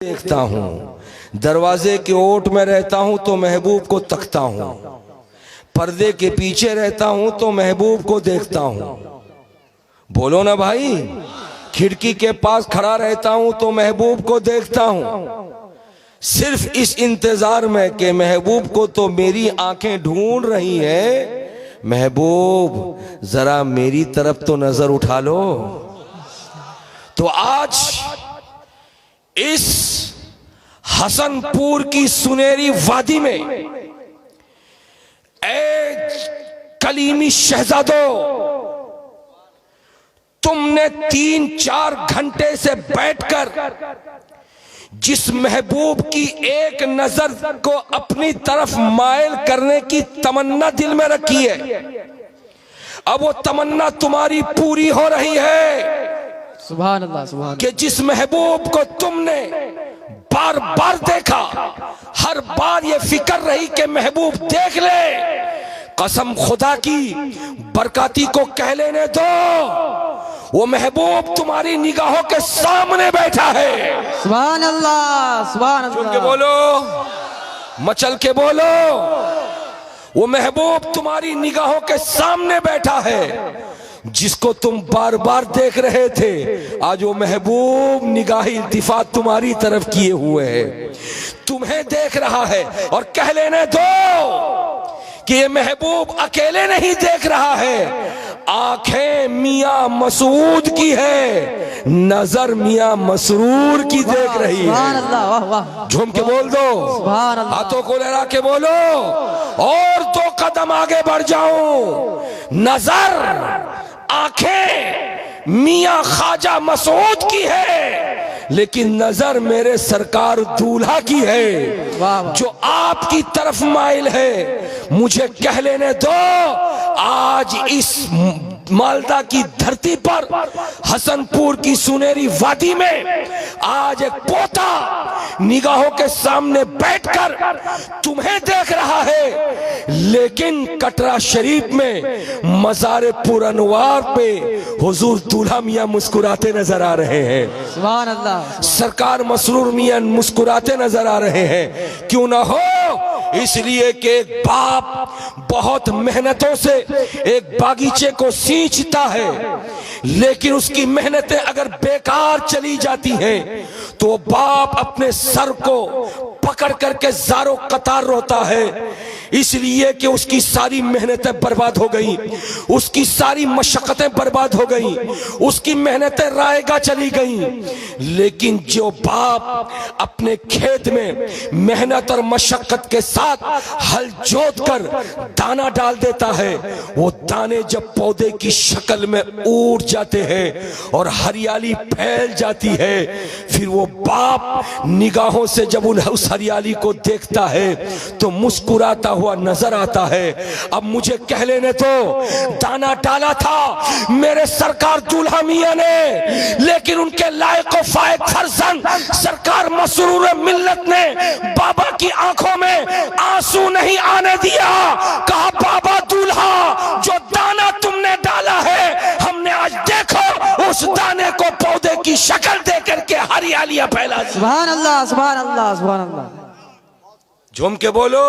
देखता हूँ, दरवाजे के ओट में रहता हूँ तो महबूब को तकता हूँ, पर्दे के पीछे रहता हूँ तो महबूब को देखता हूँ। बोलो ना भाई, खिड़की के पास खड़ा रहता हूँ तो महबूब को देखता हूँ, सिर्फ इस इंतजार में कि महबूब को तो मेरी आंखें ढूंढ रही है, महबूब जरा मेरी तरफ तो नजर उठा लो। तो आज इस हसनपुर की सुनहरी वादी में ए कलीमी शहजादो, तुमने 3-4 घंटे से बैठकर जिस महबूब की एक नजर को अपनी तरफ मायल करने की तमन्ना दिल में रखी है, अब वो तमन्ना तुम्हारी पूरी हो रही है। सुभान अल्लाह, सुभान कि जिस महबूब को तुमने बार बार देखा, हर बार ये फिक्र रही कि महबूब देख ले, कसम खुदा की बरकाती को कह लेने दो, वो महबूब तुम्हारी निगाहों के सामने बैठा है। सुभान अल्लाह, सुभान चुन के अल्लाह। बोलो, मचल के बोलो, वो महबूब तुम्हारी निगाहों के सामने बैठा है। जिसको तुम बार बार देख रहे थे, आज वो महबूब निगाही इल्तिफात तुम्हारी तरफ किए हुए है, तुम्हें देख रहा है। और कह लेने दो कि ये महबूब अकेले नहीं देख रहा है, आंखें मियां मसूद की है, नजर मियां मसरूर की देख रही सुभान है। अल्लाह, वाह वाह। झूम के बोल दो, सुभान अल्लाह। हाथों को लहरा के बोलो, और 2 कदम आगे बढ़ जाऊं। नजर, आंखें मियां ख्वाजा मसूद की है, लेकिन नजर मेरे सरकार दूल्हा की है, वाह वाह। जो आपकी तरफ माइल है। मुझे कह लेने दो, आज इस मालदा की धरती पर, हसनपुर की सुनहरी वादी में, आज एक पोता निगाहों के सामने बैठकर तुम्हें देख रहा है, लेकिन कटरा शरीफ में मज़ार पुरअनवार पे हुजूर दूल्हा मियां मुस्कुराते नजर आ रहे हैं। सुभान अल्लाह। सरकार मसरूर मियां मुस्कुराते नजर आ रहे हैं। क्यों ना हो, इसलिए कि एक बाप बहुत मेहनतों से एक बागीचे को सींचता है, लेकिन उसकी मेहनतें अगर बेकार चली जाती हैं तो बाप अपने सर को पकड़ करके ज़ारो कतार रोता है, इसलिए कि उसकी सारी मेहनतें बर्बाद हो गई, उसकी सारी मशक्क़तें बर्बाद हो गई, उसकी मेहनतें रायगा चली गई। लेकिन जो बाप अपने खेत में मेहनत और मशक्क़त के साथ हल जोत कर दाना डाल देता है, वो दाने जब पौधे की शक्ल में उड़ जाते हैं और हरियाली फैल जाती है, फिर वो बाप निगाहों से जब उस हरियाली को देखता है तो मुस्कुराता हुआ नजर आता है। अब मुझे कह लेने तो, दाना डाला था मेरे सरकार दूल्हा मियां ने, लेकिन उनके लायक व फायक फर्जंद सरकार मसरूर मिल्लत ने बाबा की आंखों में आंसू नहीं आने दिया। कहा, बाबा दूल्हा, जो दाना तुमने डाला है, हमने आज देखो उस दाने को पौधे की शक्ल दे करके हरियालियां फैला दी। सुभान अल्लाह, सुभान अल्लाह, सुभान अल्लाह। झूम के बोलो।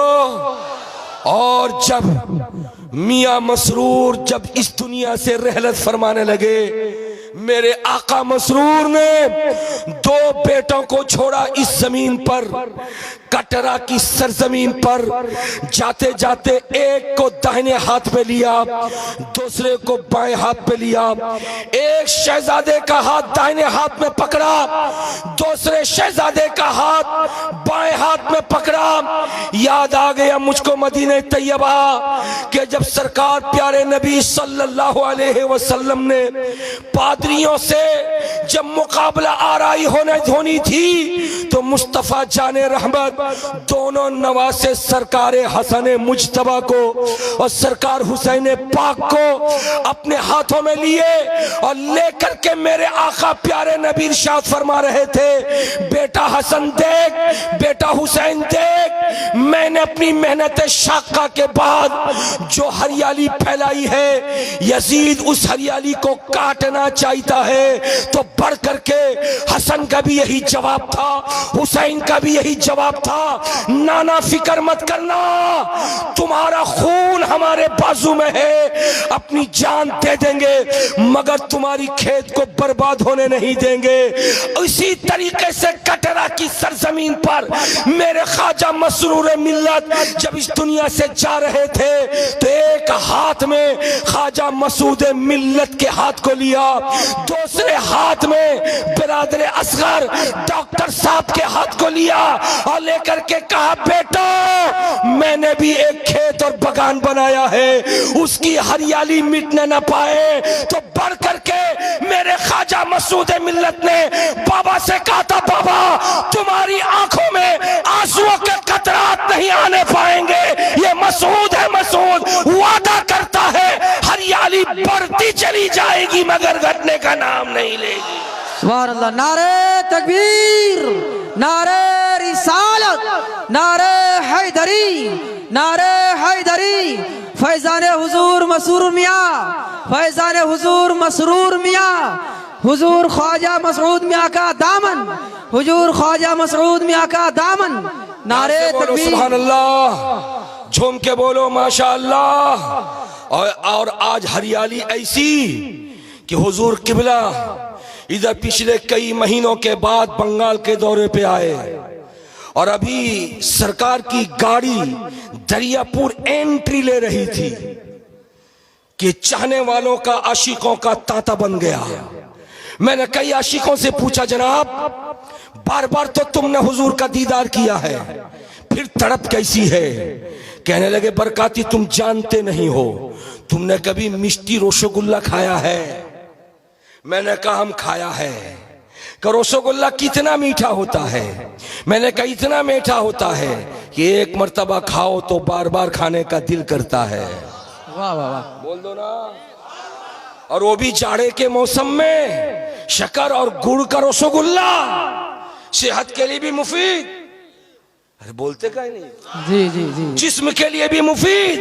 और जब मियां मसरूर जब इस दुनिया से रहलत फरमाने लगे, मेरे आका मसरूर ने 2 बेटों को छोड़ा इस जमीन पर, कटरा की सरजमीन पर। जाते जाते एक को दाहिने हाथ पे लिया, दूसरे को बाएं हाथ पे लिया। एक शहजादे का हाथ दाहिने हाथ में पकड़ा, दूसरे शहजादे का हाथ बाएं हाथ में पकड़ा। याद आ गया मुझको मदीने तैयबा कि जब सरकार प्यारे नबी सल्लल्लाहु अलैहि वसल्लम ने पादरियों से जब मुकाबला आराई होनी थी, तो मुस्तफा जाने रहमत दोनों नवासे सरकार हसन मुजतबा को और सरकार हुसैन पाक को अपने हाथों में लिए और लेकर के मेरे आका प्यारे नबी इरशाद फरमा रहे थे, बेटा हसन देख, बेटा हुसैन देख, मैंने अपनी मेहनत शाका के बाद जो हरियाली फैलाई है, यजीद उस हरियाली को काटना चाहता है, तो बढ़ करके हसन का भी यही जवाब था, हुसैन का भी यही जवाब था, नाना फिक्र मत करना, तुम्हारा खून हमारे बाजू में है, अपनी जान दे देंगे मगर तुम्हारी खेत को बर्बाद होने नहीं देंगे। इसी तरीके से कटरा की सरजमीन पर मेरे ख्वाजा मसरूर मिल्लत जब इस दुनिया से जा रहे थे तो एक हाथ में ख्वाजा मसूद मिल्लत के हाथ को लिया, दूसरे हाथ में बिरादर असगर डॉक्टर साहब के हाथ को लिया और लेकर के कहा, बेटा मैंने भी एक खेत और बगान बनाया है, उसकी हरियाली मिटने न पाए तो बढ़ करके मेरे ख्वाजा मसूद मिल्लत ने बाबा से कहा था, बाबा तुम्हारी आंखों में आंसुओं के कतरात नहीं आने पाएंगे, ये मसूद है, मसूद वादा करता है हरियाली बढ़ती चली जाएगी मगर घटने का नाम नहीं लेगी। सुभान अल्लाह। नारे तकबीर, नारे रिसालत, नारे हैदरी, नारे हैदरी। फैजान हुजूर मसरूर मियाँ, फैजान हुजूर मसरूर मियाँ, हुजूर ख्वाजा मसऊद मियाँ का दामन, हुजूर ख्वाजा मसऊद मियाँ का दामन। नारे तकबीर, सुभान अल्लाह, झूम के बोलो माशाअल्लाह। और आज हरियाली ऐसी कि हुजूर किबला इधर पिछले कई महीनों के बाद बंगाल के दौरे पे आए और अभी सरकार की गाड़ी दरियापुर एंट्री ले रही थी कि चाहने वालों का, आशिकों का तांता बन गया। मैंने कई आशिकों से पूछा, जनाब बार बार तो तुमने हुजूर का दीदार किया है, फिर तड़प कैसी है? कहने लगे, बरकाती तुम जानते नहीं हो, तुमने कभी मिष्टी रसगुल्ला खाया है? मैंने कहा हम खाया है। कि रसगुल्ला कितना मीठा होता है? मैंने कहा इतना मीठा होता है कि एक मर्तबा खाओ तो बार बार खाने का दिल करता है। वाह वाह वाह, बोल दो ना। और वो भी जाड़े के मौसम में शक्कर और गुड़ का रसगुल्ला, सेहत के लिए भी मुफीद। अरे बोलते का ही नहीं। जी जी जी। जिस्म के लिए भी मुफीद।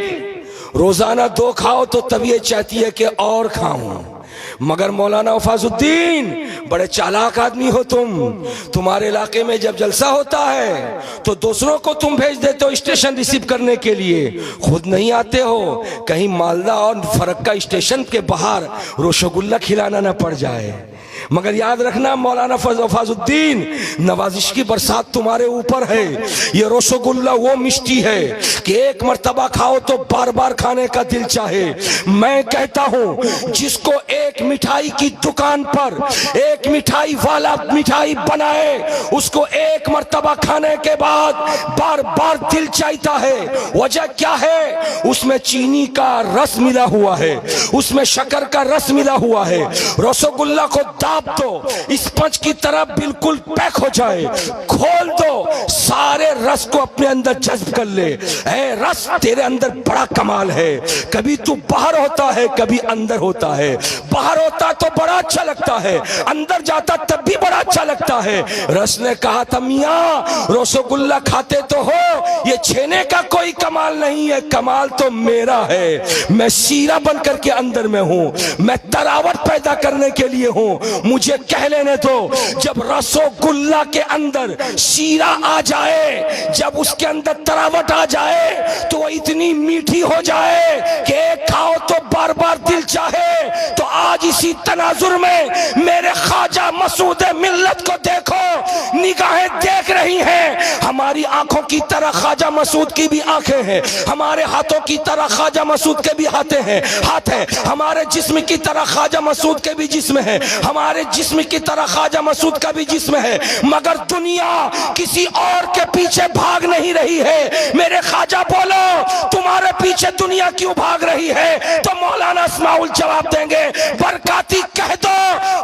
रोजाना 2 खाओ तो तबीयत चाहती है कि और खाऊं। मगर मौलाना वफाजुद्दीन बड़े चालाक आदमी हो तुम। तुम्हारे इलाके में जब जलसा होता है तो दूसरों को तुम भेज देते हो स्टेशन रिसीव करने के लिए, खुद नहीं आते हो। कहीं मालदा और फरक्का स्टेशन के बाहर रसगुल्ला खिलाना न पड़ जाए। मगर याद रखना मौलाना वफाजुद्दीन, नवाजिश की बरसात तुम्हारे ऊपर है। ये रसगुल्ला वो मिष्टी है कि एक मर्तबा खाओ तो बार बार खाने का दिल चाहे। मैं कहता हूं जिसको एक मिठाई की दुकान पर एक मिठाई वाला मिठाई बनाए, उसको एक मर्तबा खाने के बाद बार बार दिल चाहता है। वजह क्या है? उसमें चीनी का रस मिला हुआ है, उसमें शक्कर का रस मिला हुआ है। रसगुल्ला को दाब दो, स्पंज की तरह बिल्कुल पैक हो जाए, खोल दो, सारे रस को अपने अंदर जज्ब कर ले। ऐ रस तेरे अंदर बड़ा कमाल है। कभी तू बाहर होता है, कभी अंदर होता है। बाहर होता तो बड़ा अच्छा लगता है, अंदर जाता तब भी बड़ा अच्छा लगता है। रस ने कहा था, मियाँ रसगुल्ला खाते तो हो, ये छेने का कोई कमाल नहीं है, कमाल तो मेरा है। मैं शीरा बनकर के अंदर में हूँ, मैं तरावट पैदा करने के लिए हूँ। मुझे कह लेने दो, जब रसगुल्ला के अंदर शीरा आ जाए, जब उसके अंदर तरावट आ जाए तो वो इतनी मीठी हो जाए कि एक खाओ तो बार बार दिल चाहे। तो आज इसी तनाजुर में मेरे ख्वाजा मसूद मिल्लत को देखो, निगाहें देख रही हैं। हमारी आंखों की तरह ख्वाजा मसूद की भी आंखें हैं, हमारे हाथों की तरह ख्वाजा मसूद के भी हाथ हैं, हमारे जिस्म की तरह ख्वाजा मसूद के भी जिस्म है, हमारे जिस्म की तरह ख्वाजा मसूद का भी जिस्म है। मगर दुनिया किसी और के पीछे भाग नहीं रही है। मेरे ख्वाजा बोलो, तुम्हारे पीछे दुनिया क्यों भाग रही है? तो मौलाना इस्माउल जवाब देंगे, बरकाती कह दो,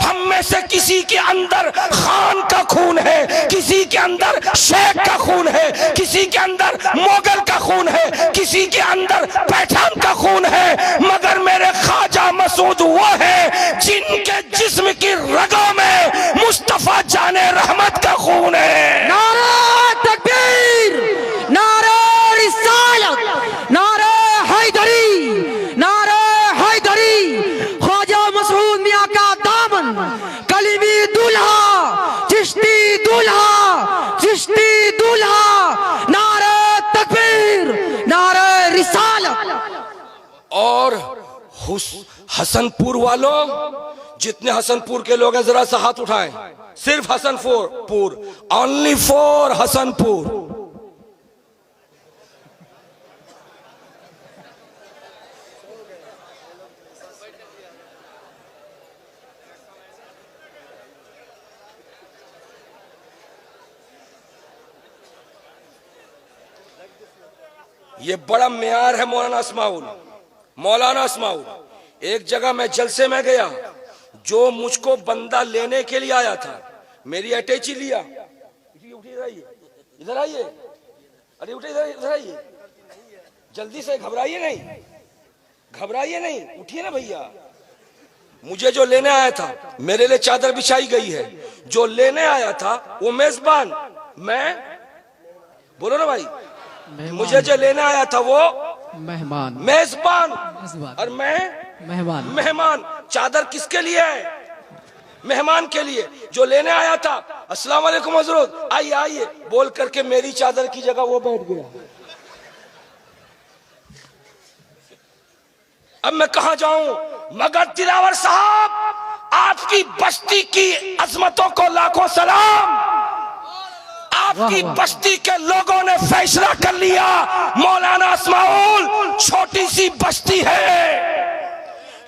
हम में से किसी के अंदर खान का खून है, किसी के अंदर शेख का खून है, किसी के अंदर मोगल का खून है, किसी के अंदर पैठान का खून है। मगर मेरे ख्वाजा मसूद वो है जिनके जिस्म की रगों में मुस्तफा जाने रहमत का खून है। नारे तकबीर, नारे रिसालत, नारे हैदरी, नारे हैदरी। ख्वाजा मसऊद मियाँ का दामन, कलीमी और हसनपुर वालों, जितने हसनपुर के लोग हैं जरा सा हाथ उठाएं। सिर्फ हसनपुर, ओनली फॉर हसनपुर। ये बड़ा मेयार है मौलाना इस्माउल। एक जगह मैं जलसे में गया, जो मुझको बंदा लेने के लिए आया था, मेरी अटैची लिया, इधर आइए, अरे उठे इधर आइए, जल्दी से, घबराइए नहीं, उठिए ना भैया। मुझे जो लेने आया था, मेरे लिए चादर बिछाई गई है। जो लेने आया था वो मेजबान, मैं, बोलो ना भाई, मुझे जो लेने आया था वो मेजबान और मैं मेहमान। चादर किसके लिए है? मेहमान के लिए। जो लेने आया था, अस्सलाम वालेकुम हजरत, आइए बोल करके मेरी चादर की जगह वो बैठ गया। अब मैं कहां जाऊं? मगर दिलावर साहब, आपकी बस्ती की अजमतों को लाखों सलाम। आपकी बस्ती के लोगों ने फैसला कर लिया, मौलाना इस्माउल छोटी सी बस्ती है,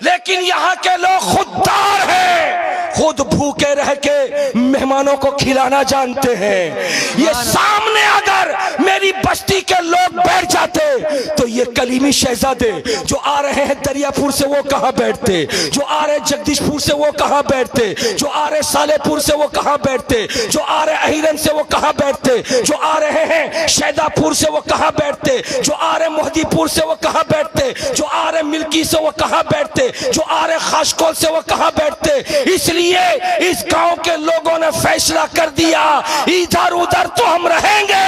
लेकिन यहाँ के लोग खुददार हैं, खुद भूखे रह के मेहमानों को खिलाना जानते हैं। ये सामने अगर मेरी बस्ती के लोग बैठ जाते तो ये कलीमी शहजादे जो आ रहे हैं दरियापुर से वो कहाँ बैठते, जो आ रहे जगदीशपुर से वो कहाँ बैठते, जो आ रहे सालेपुर से वो कहाँ बैठते, जो आ रहे अहिरन से वो कहाँ बैठते, जो आ रहे हैं शहदापुर से वो कहाँ बैठते, जो आ रहे मोहदीपुर से वो कहाँ बैठते, जो आ रहे मिल्की से वो कहाँ बैठते, जो आ रहे खासकोल से वो कहाँ बैठते। इसलिए इस गांव के लोगों ने फैसला कर दिया, इधर उधर तो हम रहेंगे,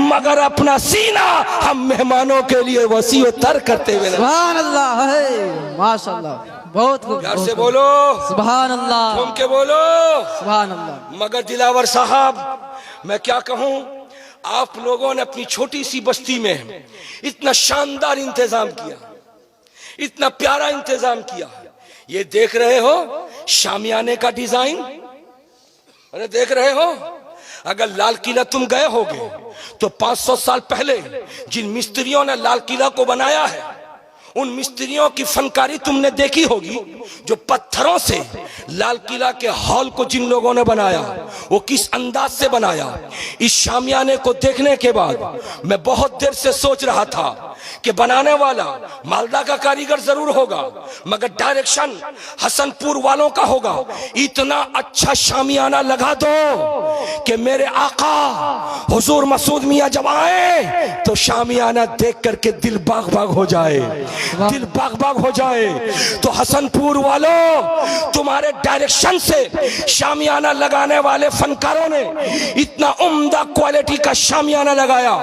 मगर अपना सीना हम मेहमानों के लिए वसी तर करते हुए। सुभान अल्लाह है, माशाअल्लाह, बहुत खूब। प्यार से बोलो सुभान अल्लाह, घूम के बोलो सुभान अल्लाह। मगर दिलावर साहब, मैं क्या कहूं, आप लोगों ने अपनी छोटी सी बस्ती में इतना शानदार इंतजाम किया, इतना प्यारा इंतजाम किया। ये देख रहे हो शामियाने का डिजाइन, अरे देख रहे हो। अगर लाल किला तुम गए होगे तो 500 साल पहले जिन मिस्त्रियों ने लाल किला को बनाया है, उन मिस्त्रियों की फनकारी तुमने देखी होगी, जो पत्थरों से लाल किला के हॉल को जिन लोगों ने बनाया, वो किस अंदाज से बनाया। इस शामियाने को देखने के बाद मैं बहुत देर से सोच रहा था कि बनाने वाला मालदा का कारीगर जरूर होगा, मगर डायरेक्शन हसनपुर वालों का होगा। इतना अच्छा शामियाना लगा दो कि मेरे आका हुजूर मसूद मियां जब आए तो शामियाना देख करके दिल बाग बाग हो जाए, दिल बाग बाग हो जाए। तो हसनपुर वालों, तुम्हारे डायरेक्शन से शामियाना लगाने वाले फनकारों ने इतना उम्दा क्वालिटी का शामियाना लगाया,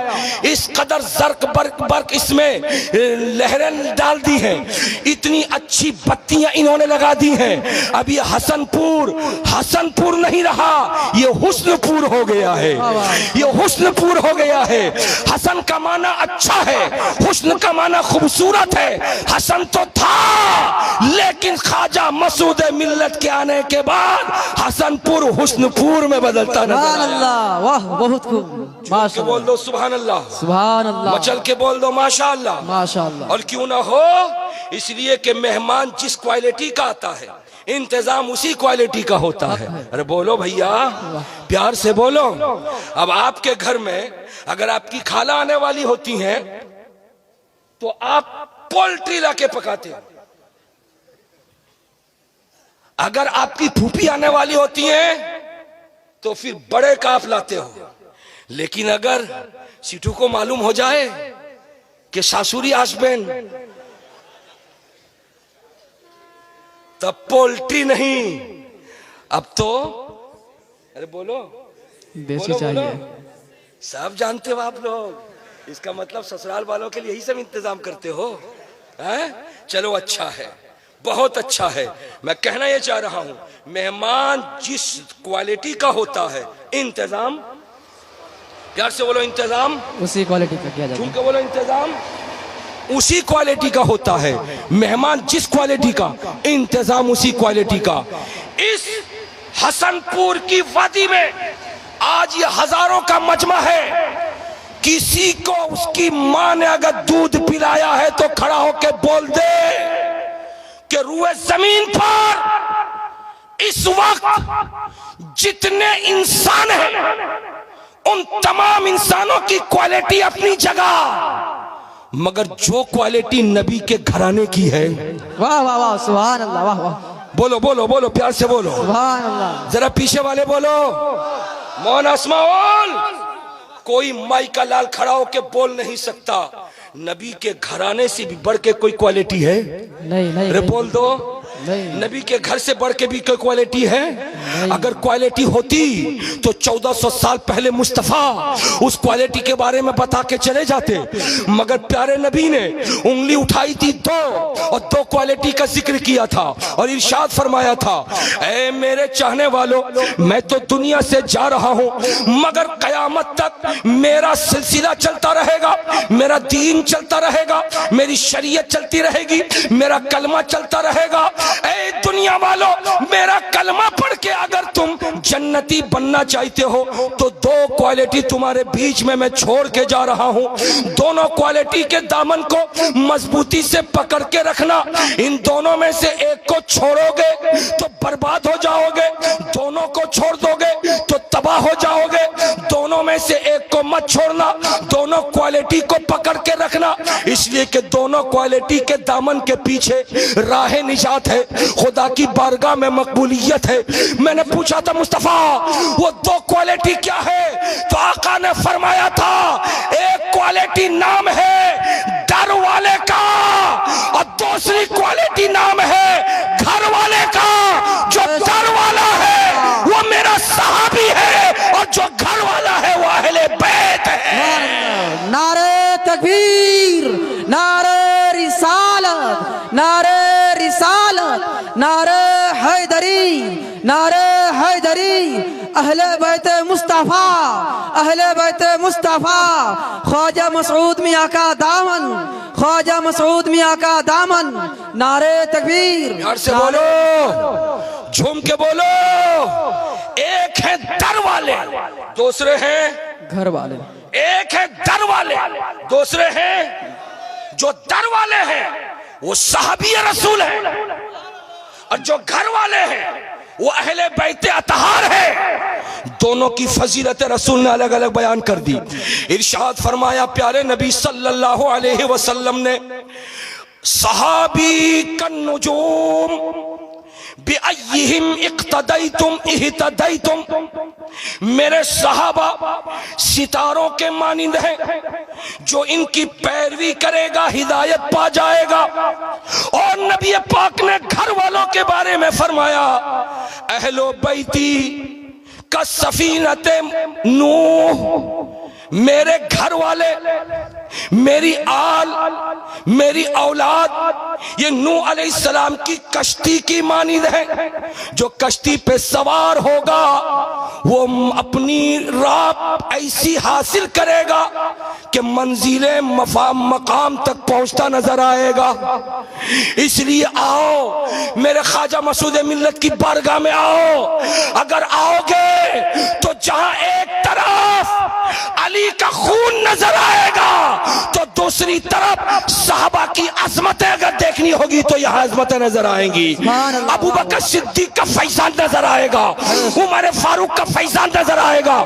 इस कदर जर्क बर्क इसमें लहरें डाल दी हैं, इतनी अच्छी बत्तियां इन्होंने लगा दी हैं। अब ये हसनपुर नहीं रहा, ये हुस्नपुर हो गया है, ये हुस्नपुर हो गया है। हसन का माना अच्छा है, हुस्न का माना खूबसूरत है। हसन तो था, लेकिन ख्वाजा मसूद मिल्लत के आने के बाद हसनपुर हुस्नपुर में बदलता नजर आया। वाह, बहुत खूब, माशाअल्लाह। बोल दो सुभान अल्लाह, सुभान अल्लाह। मचल के बोल दो माशाअल्लाह, माशाअल्लाह। और क्यों ना हो, इसलिए कि मेहमान जिस क्वालिटी का आता है, इंतजाम उसी क्वालिटी का होता है। अरे बोलो भैया, प्यार से बोलो। अब आपके घर में अगर आपकी खाला आने वाली होती हैं तो आप पोल्ट्री लाके पकाते हो, अगर आपकी फूफी आने वाली होती हैं तो फिर बड़े काफ लाते हो। लेकिन अगर सीटू को मालूम हो जाए कि सासुरी आसबेन, तब पोल्ट्री नहीं, अब तो अरे बोलो देसी चाहिए। सब जानते हो आप लोग, इसका मतलब ससुराल वालों के लिए यही सब इंतजाम करते हो, हैं? चलो अच्छा है, बहुत अच्छा है। मैं कहना ये चाह रहा हूं, मेहमान जिस क्वालिटी का होता है, इंतजाम, प्यार से बोलो इंतजाम, उसी क्वालिटी का किया जाता झूम के बोलो इंतजाम, उसी क्वालिटी का होता है, मेहमान जिस क्वालिटी का, इंतजाम उसी क्वालिटी का। इस हसनपुर की वादी में आज ये हजारों का मजमा है। किसी को उसकी मां ने अगर दूध पिलाया है तो खड़ा होकर बोल दे कि रुए जमीन पर इस वक्त जितने इंसान हैं उन तमाम इंसानों की क्वालिटी अपनी जगह, मगर जो क्वालिटी नबी के घराने की है, वाह वाह वाह, सुभान अल्लाह, वाह वाह, बोलो बोलो बोलो, प्यार से बोलो, सुभान अल्लाह। जरा पीछे वाले बोलो, मौन अस्माउल। कोई माई का लाल खड़ा होके बोल नहीं सकता नबी के घराने से भी बढ़ के कोई क्वालिटी है? नहीं अरे बोल दो, नहीं। नबी के घर से बढ़ के भी कोई क्वालिटी है? अगर क्वालिटी होती तो 1400 साल पहले मुस्तफा उस क्वालिटी के बारे में बता के चले जाते, मगर प्यारे नबी ने उंगली उठाई थी दो, और दो क्वालिटी का जिक्र किया था और इरशाद फरमाया था, ऐ मेरे चाहने वालों, मैं तो दुनिया से जा रहा हूं, मगर कयामत तक मेरा सिलसिला चलता रहेगा, मेरा दीन चलता रहेगा, मेरी शरीयत चलती रहेगी, मेरा कलमा चलता रहेगा। ऐ दुनिया वालों, मेरा कलमा पढ़ के अगर तुम जन्नती बनना चाहते हो तो दो क्वालिटी तुम्हारे बीच में मैं छोड़ के जा रहा हूं। दोनों क्वालिटी के दामन को मजबूती से पकड़ के रखना। इन दोनों में से एक को छोड़ोगे तो बर्बाद हो जाओगे, दोनों को छोड़ दोगे तो तबाह हो जाओगे। दोनों में से एक को मत छोड़ना, दोनों क्वालिटी को पकड़ के रखना, इसलिए कि दोनों क्वालिटी के दामन के पीछे राह निजात है, खुदा की बारगाह में मकबूलियत है। मैंने पूछा था मुस्तफा वो दो क्वालिटी क्या है, तो आका ने फरमाया था एक क्वालिटी नाम है डर वाले का और दूसरी क्वालिटी नाम है घर वाले का। जो डर वाला है वो मेरा सहाबी है और जो घर वाला है वो अहले बैत है। नारे तकबीर, नारे रिसालत, नारे रिसालत, नारे हैदरी, नारे हैदरी, अहले बैत मुस्तफा, अहले बैत मुस्तफा, ख्वाजा मसूद मियां का दामन, ख्वाजा मसूद मियां का दामन। नारे तकबीर, यार से बोलो, झूम के बोलो। एक है दर वाले, दूसरे हैं घर वाले। एक है दर वाले, दूसरे हैं जो दर वाले हैं वो सहाबी रसूल है, और जो घर वाले हैं वो अहले बैत अतहार है। दोनों की फजीलत रसूल ने अलग अलग बयान कर दी। इरशाद फरमाया प्यारे नबी सल्लल्लाहु अलैहि वसल्लम ने, सहाबी कन्नुजूम बिअय्यिहिम इक्तदैतुम इहतदैतुम, मेरे सहाबा सितारों के मानिंद हैं, जो इनकी पैरवी करेगा हिदायत पा जाएगा। और नबी पाक ने घर वालों के बारे में फरमाया, अहलो बैती का सफीनते नूह, मेरे घर वाले, मेरी आल, मेरी औलाद ये नूह अलैहिस्सलाम की कश्ती की मानिंद है। जो कश्ती पे सवार होगा वो अपनी राह ऐसी हासिल करेगा कि मंजिले मकाम तक पहुंचता नजर आएगा। इसलिए आओ मेरे ख्वाजा मसूद मिल्लत की बारगाह में आओ। अगर आओगे तो जहां एक तरफ अली का खून नजर आएगा तो दूसरी तरफ साहबा की अजमतें अगर देखनी होगी तो यहाँ अजमतें नजर आएंगी। अबू बकर सिद्दीक का फैजान नजर आएगा, उमर फारूक का फैजान नजर आएगा,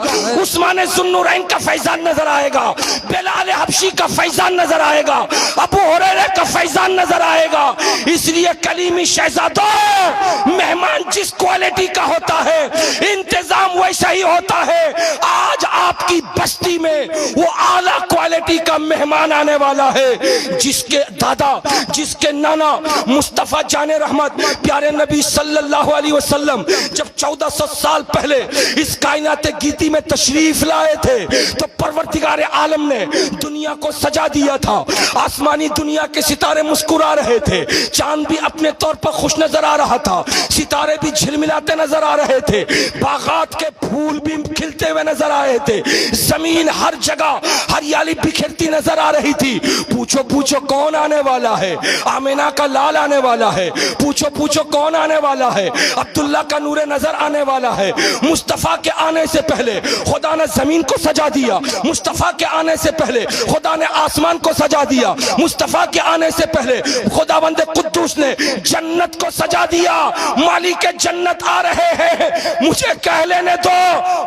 उस्मान जुन्नुरैन का फैजान नजर आएगा, बिलाल हबशी का फैजान नजर आएगा, अबू हुरैरा का फैजान नजर आएगा। इसलिए कलीमी शहजादों, मेहमान जिस क्वालिटी का होता है इंतजाम वैसा ही होता है। आज आपकी बस्ती में वो आला क्वालिटी का मेहमान आने वाला है, जिसके दादा, जिसके नाना मुस्तफ़ा जाने रहमत प्यारे नबी सल्लल्लाहु अलैहि वसल्लम जब 1400 साल पहले इस कायनात गीती में तशरीफ लाए थे तो परवरदिगार आलम ने दुनिया को सजा दिया था। आसमानी दुनिया के सितारे मुस्कुरा रहे थे, चांद भी अपने तौर पर खुश नजर आ रहा था, सितारे भी झिलमिलाते नजर आ रहे थे, बागात के फूल भी खिलते हुए नजर आ रहे थे, जमीन हर जगह हरियाली बिखरती नजर आ रही थी। पूछो पूछो कौन आने वाला है? आमिना का लाल आने वाला है। पूछो पूछो कौन आने वाला है? अब्दुल्ला का नूरे नजर आने वाला है। मुस्तफा के आने से पहले खुदा ने जमीन को सजा दिया, मुस्तफा के आने से पहले खुदा ने आसमान को सजा दिया, मुस्तफा के आने से पहले खुदावंद कुद्दूस ने जन्नत को सजा दिया। मालिक जन्नत आ रहे हैं, मुझे कह लेने दो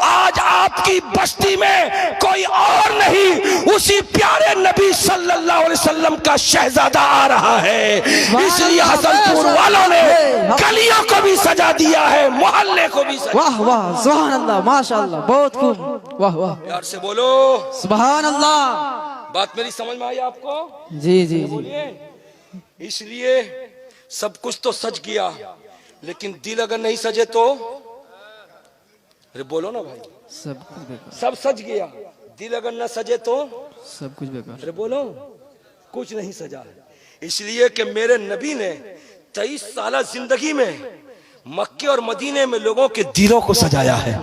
आज आपकी बस्ती में कोई और नहीं, उसी प्यारे नबी सल्लल्लाहु अलैहि वसल्लम का शहजादा आ रहा है। इसलिए हसनपुर वालों ने गलियों को भी सजा दिया है, मोहल्ले को भी सजा। वाह वाह सुभान अल्लाह माशाअल्लाह बहुत खूब वाह वाह प्यार से बोलो सुभान अल्लाह। बात मेरी समझ में आई आपको? जी जी जी बोलिए। इसलिए सब कुछ तो सज गया, लेकिन दिल अगर नहीं सजे तो अरे बोलो ना भाई, सब कुछ बेकार, सब सज गया, दिल अगर न सजे तो सब कुछ बेकार। अरे बोलो कुछ नहीं सजा। इसलिए कि मेरे नबी ने 23 साल जिंदगी में मक्के और मदीने में लोगों के दिलों को सजाया है।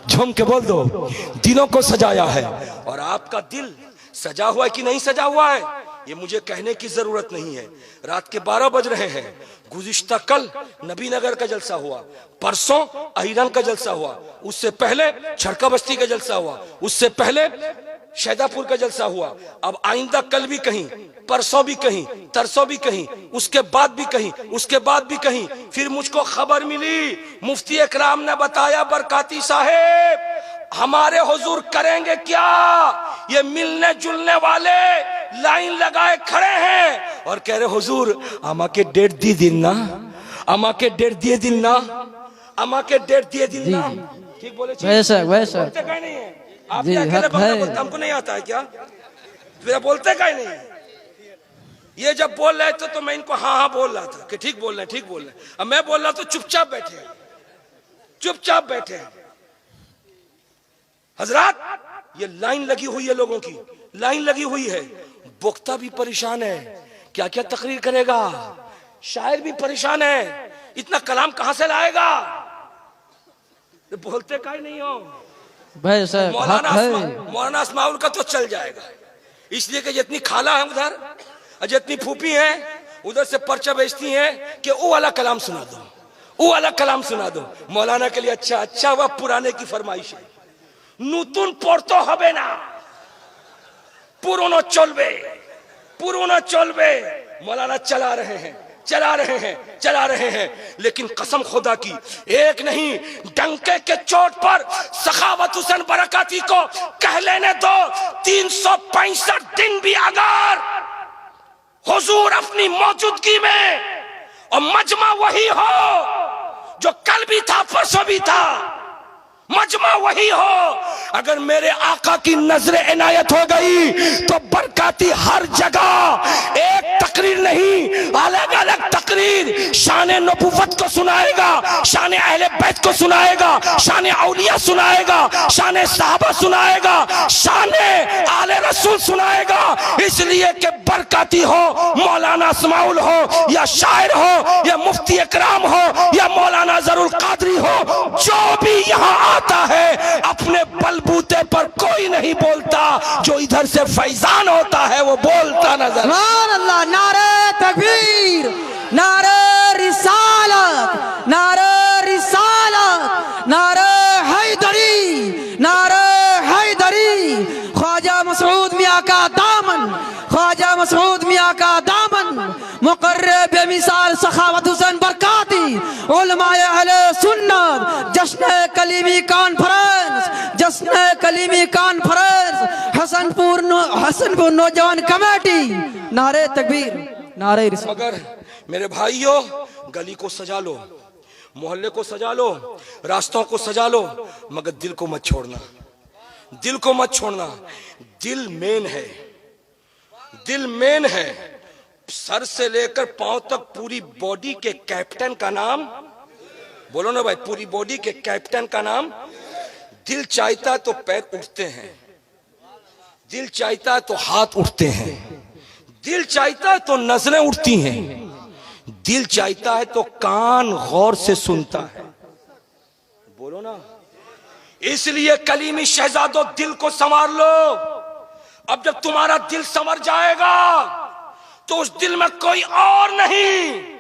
झूम के बोल दो, दिलों को सजाया है। और आपका दिल सजा हुआ है कि नहीं सजा हुआ है ये मुझे कहने की जरूरत नहीं है। रात के 12 बज रहे हैं। गुज़िश्ता कल नबी नगर का जलसा हुआ, परसों अहिरन का जलसा हुआ, उससे पहले छड़का बस्ती का जलसा हुआ, उससे पहले शहदापुर का जलसा हुआ। अब आइंदा कल भी कहीं, परसों भी कहीं, तरसों भी कहीं, उसके बाद भी कहीं, उसके बाद भी कहीं। फिर मुझको खबर मिली, मुफ्ती इकराम ने बताया बरकाती साहेब हमारे हुजूर करेंगे क्या? ये मिलने जुलने वाले लाइन लगाए खड़े हैं और कह रहे हुजूर আমাকে डेट दी दिन ना, আমাকে डेट दिए दिन ना, আমাকে डेट दिए दिन ना। ठीक बोले? वैसा वैसा बोलते कहीं नहीं है आप, अकेले बोलते हमको नहीं आता है क्या? फिर बोलते कहीं नहीं है। ये जब बोल रहे थे तो मैं इनको हाँ हाँ बोल रहा था कि ठीक बोल रहे, ठीक बोल रहे। अब मैं बोल रहा तो चुपचाप बैठे, चुपचाप बैठे। हजरात ये लाइन लगी हुई है, लोगों की लाइन लगी हुई है। वक्ता भी परेशान है, क्या क्या तकरीर करेगा, शायर भी परेशान है, इतना कलाम कहां से लाएगा? बोलते काहे नहीं हो? मौलाना अस्माउल का तो चल जाएगा, इसलिए कि जितनी खाला है उधर और जितनी फूफी है उधर से पर्चा बेचती हैं कि वो वाला कलाम सुना दो, वो वाला कलाम सुना दो। मौलाना के लिए अच्छा अच्छा वह पुराने की फरमाइश है। नूतन पढ़ते হবে না, पुरानो चलबे, पुरानो चलबे। मौलाना चला रहे हैं, चला रहे हैं, चला रहे हैं, लेकिन कसम खुदा की एक नहीं डंके के चोट पर सखावत हुसैन बरकाती को कह लेने दो 365 दिन भी अगर हुजूर अपनी मौजूदगी में और मजमा वही हो जो कल भी था परसों भी था, मजमा वही हो। अगर मेरे आका की नजर इनायत हो गई तो बरकाती हर जगह एक तकरीर नहीं अलग अलग तकरीर शान नबुव्वत को सुनाएगा, शान अहले बैत को सुनाएगा, शान औलिया सुनाएगा, शान साहबा सुनाएगा, शान आले रसूल सुनाएगा। इसलिए कि बरकाती हो, मौलाना अस्माउल हो या शायर हो या मुफ्ती इकराम हो या मौलाना ज़रुल कादरी हो, जो भी यहाँ आता है अपने बलबूते पर कोई नहीं बोलता, जो इधर से फैजान होता है वो बोलता नजर। सुभान अल्लाह। नारे तकबीर, नारे रिसालत, नारे रिसालत, नारे हैदरी, नारे हैदरी। ख्वाजा मसऊद मियां का दामन, ख्वाजा मसऊद मियां का दामन, मुकर्रर बेमिसाल सखावत हुसैन बरकाती, उलमाए अहले सुन्नत, जश्न कलीमी कॉन्फ्रेंस, जश्न कलीमी कॉन्फ्रेंस, हसनपुर नौजवान कमेटी। नारे तकबीर, नारे रिसालत। मगर मेरे भाइयों गली को सजा लो, मोहल्ले को सजा लो, रास्तों को सजा लो, मगर दिल को मत छोड़ना, दिल को मत छोड़ना। दिल मेन है, दिल मेन है। सर से लेकर पांव तक पूरी बॉडी के कैप्टन का नाम बोलो ना भाई, पूरी बॉडी के कैप्टन का नाम। दिल चाहता है तो पैर उठते हैं, दिल चाहता है तो हाथ उठते हैं, दिल चाहता है तो नजरें उठती हैं, दिल चाहता है तो कान गौर से सुनता है। बोलो ना। इसलिए कलीमी शहजादों, दिल को संवार लो। अब जब तुम्हारा दिल संवर जाएगा तो उस दिल में कोई और नहीं,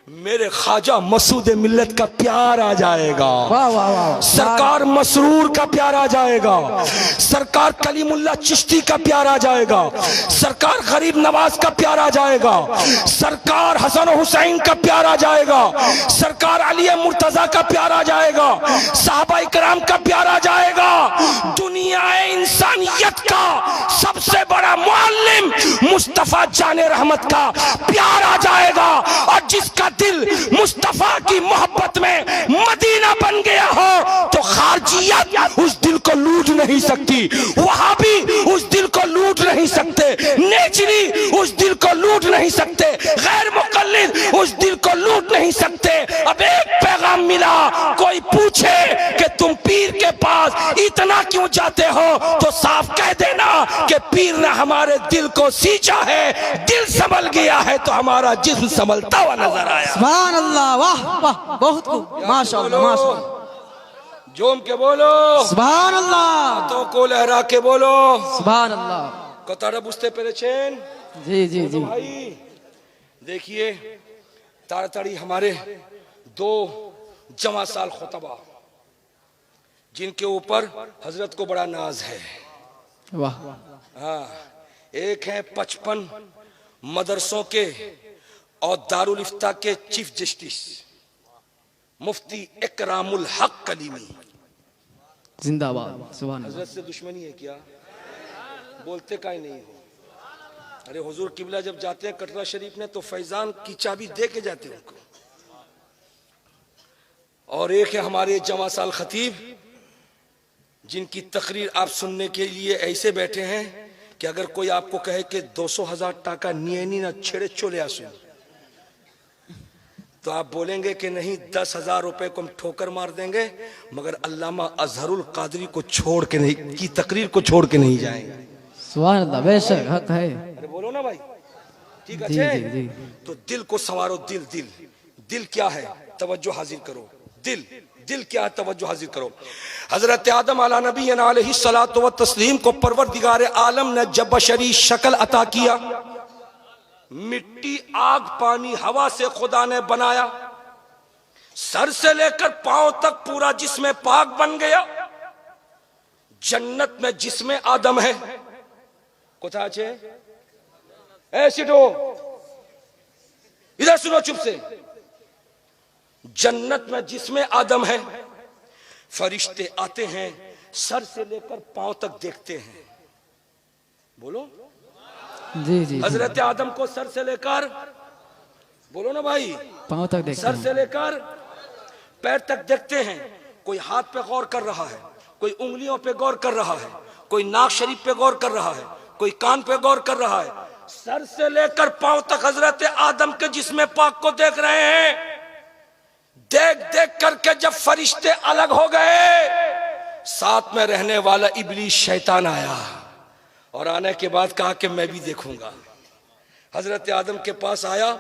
मेरे ख्वाजा मसूद मिल्लत का प्यार आ जाएगा। वाह वाह वाह। सरकार मसरूर का प्यार आ जाएगा, सरकार कलीमुल्लाह चिश्ती का प्यार आ जाएगा, सरकार गरीब नवाज का प्यार आ जाएगा, सरकार हसन हुसैन का प्यार आ जाएगा, सरकार अली मुर्तजा का प्यार आ जाएगा, साहबा इकराम का प्यार आ जाएगा। दुनिया इंसानियत का सबसे बड़ा मुअल्लिम मुस्तफा जाने रहमत का प्यार आ जाएगा। और जिसका दिल मुस्तफा की मोहब्बत में मदीना बन गया हो तो खारजियत उस दिल को लूट नहीं सकती, वहाबी उस दिल को लूट नहीं सकते, नेचरी उस दिल को लूट नहीं सकते, गैर मुकल्लिद उस दिल को लूट नहीं सकते। अब एक पैगाम मिला, कोई पूछे कि तुम पीर के पास इतना क्यों जाते हो तो साफ कह देना कि पीर ने हमारे दिल को सींचा है, दिल संभल गया है तो हमारा जिस्म संभलता हुआ नजर आया। सुभान अल्लाह, वाह वाह, बहुत खूब, माशाअल्लाह माशाअल्लाह। जोम के बोलो सुभान अल्लाह, तो को लहरा के बोलो सुभान अल्लाह। कतारा बुझते पेरेছেন जी जी जी भाई। देखिए ताड़ाताड़ी हमारे दो जमा साल खुतबा जिनके ऊपर हजरत को बड़ा नाज है। वाह। हाँ, एक है 55 मदरसों के और दारुल इफ्ता के चीफ जस्टिस मुफ्ती इकरामुल हक कलीमी, जिंदाबाद। सुभान अल्लाह। हजरत से दुश्मनी है क्या? बोलते का ही नहीं हो। अरे हुजूर किबला जब जाते हैं कटरा शरीफ ने तो फैजान की चाबी दे के जाते हैं उनको। और एक है हमारे जमा साल खतीब जिनकी तकरीर आप सुनने के लिए ऐसे बैठे हैं कि अगर कोई आपको कहे कि 200,000 टाका निये ना छेड़े चले आसू तो आप बोलेंगे कि नहीं 10,000 रुपए को हम ठोकर मार देंगे, मगर अल्लामा अजहरुल कादरी को छोड़ के नहीं, की तकरीर को छोड़ के नहीं जाएंगे। सुभान अल्लाह, बेशक हक है। अरे बोलो ना भाई, ठीक जी है। जी जी। तो दिल को संवारो। दिल दिल दिल क्या है? तवज्जो हाजिर करो। दिल दिल क्या है? तवज्जो हाजिर करो। हजरत आदम अला नबी अलैहिस्सलातु व तस्लीम को परवरदिगार आलम ने जब बशरी शक्ल अता किया, मिट्टी आग पानी हवा से खुदा ने बनाया, सर से लेकर पांव तक पूरा जिस्म पाक बन गया। जन्नत में जिस्म आदम है। कोथा छे इधर सुनो चुप से। जन्नत में जिस्म आदम है, फरिश्ते आते हैं सर से लेकर पांव तक देखते हैं। बोलो जी जी। हजरत आदम को सर से लेकर, बोलो ना भाई, पांव तक देखते सर हैं। से लेकर पैर तक देखते हैं। कोई हाथ पे गौर कर रहा है, कोई उंगलियों पे गौर कर रहा है, कोई नाक शरीफ पे गौर कर रहा है, कोई कान पे गौर कर रहा है। सर से लेकर पांव तक हजरत आदम के जिस्म पाक को देख रहे हैं। देख देख करके जब फरिश्ते अलग हो गए, साथ में रहने वाला इब्लीस शैतान आया और आने के बाद कहा कि मैं भी देखूंगा। हजरत आदम के पास आया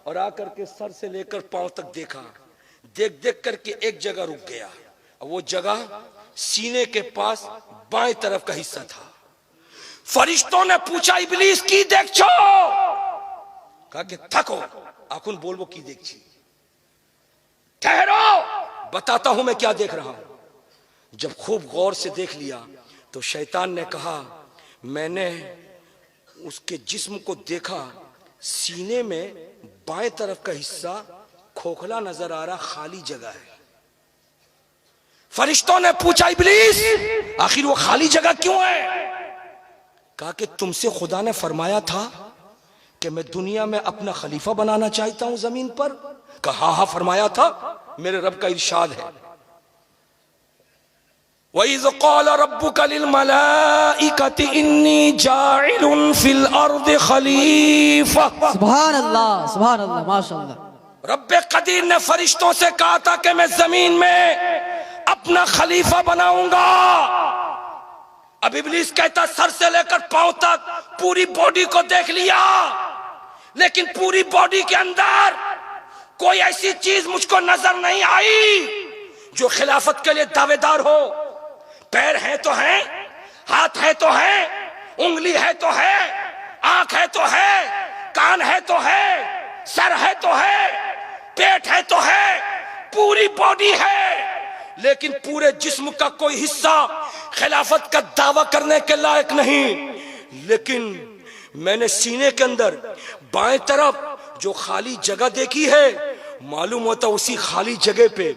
और आकर के सर से लेकर पांव तक देखा। देख देख करके एक जगह रुक गया। वो जगह सीने के पास बाएं तरफ का हिस्सा था। फरिश्तों ने पूछा इब्लीस की देख छो? कहा कि थको आखुन बोलबो की देख छी। ठहरो बताता हूं मैं क्या देख रहा हूं। जब खूब गौर से देख लिया तो शैतान ने कहा, मैंने उसके जिस्म को देखा, सीने में बाएं तरफ का हिस्सा खोखला नजर आ रहा, खाली जगह है। फरिश्तों ने पूछा इब्लीस आखिर वो खाली जगह क्यों है? कहा कि तुमसे खुदा ने फरमाया था कि मैं दुनिया में अपना खलीफा बनाना चाहता हूं जमीन पर। कहा हाँ फरमाया था, मेरे रब का इरशाद है। वइज़ क़ाल रब्बुका लिल मलाइकति इन्नी जाइलुन फिल अर्दि खलीफा। सुभान अल्लाह माशाअल्लाह। रब्बे कदीर ने फरिश्तों से कहा था कि मैं जमीन में अपना खलीफा बनाऊंगा। अब इब्लीस कहता सर से लेकर पांव तक पूरी बॉडी को देख लिया, लेकिन पूरी बॉडी के अंदर कोई ऐसी चीज मुझको नजर नहीं आई जो खिलाफत के लिए दावेदार हो। पैर है तो है, हाथ है तो है, उंगली है तो है, आंख है तो है, कान है तो है, सर है तो है, पेट है तो है, पूरी बॉडी है, लेकिन पूरे जिस्म का कोई हिस्सा खिलाफत का दावा करने के लायक नहीं। लेकिन मैंने सीने के अंदर बाएं तरफ जो खाली जगह देखी है, मालूम होता उसी खाली जगह पे